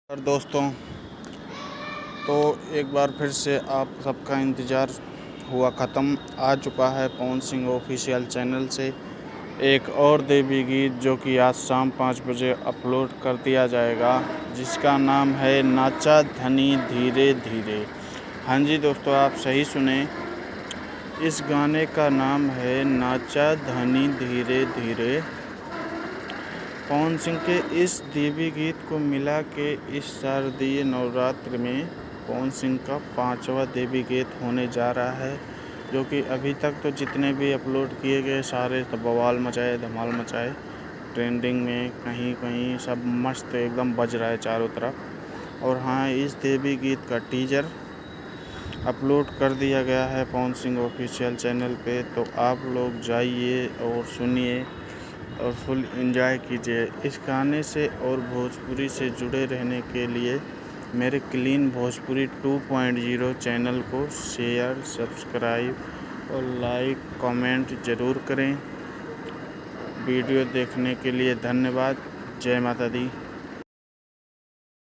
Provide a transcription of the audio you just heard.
और दोस्तों, तो एक बार फिर से आप सबका इंतज़ार हुआ ख़त्म। आ चुका है पवन सिंह ऑफिशियल चैनल से एक और देवी गीत, जो कि आज शाम 5 बजे अपलोड कर दिया जाएगा, जिसका नाम है नाचा धनी धीरे धीरे। हाँ जी दोस्तों, आप सही सुने, इस गाने का नाम है नाचा धनी धीरे धीरे। पवन सिंह के इस देवी गीत को मिला के इस शारदीय नवरात्र में पवन सिंह का 5वां देवी गीत होने जा रहा है, जो कि अभी तक तो जितने भी अपलोड किए गए सारे तो बवाल मचाए, धमाल मचाए। ट्रेंडिंग में कहीं कहीं सब मस्त एकदम बज रहा है चारों तरफ। और हाँ, इस देवी गीत का टीजर अपलोड कर दिया गया है पवन सिंह ऑफिशियल चैनल पे, तो आप लोग जाइए और सुनिए और फुल एंजॉय कीजिए इस गाने से। और भोजपुरी से जुड़े रहने के लिए मेरे क्लीन भोजपुरी 2.0 चैनल को शेयर, सब्सक्राइब और लाइक कमेंट ज़रूर करें। वीडियो देखने के लिए धन्यवाद। जय माता दी।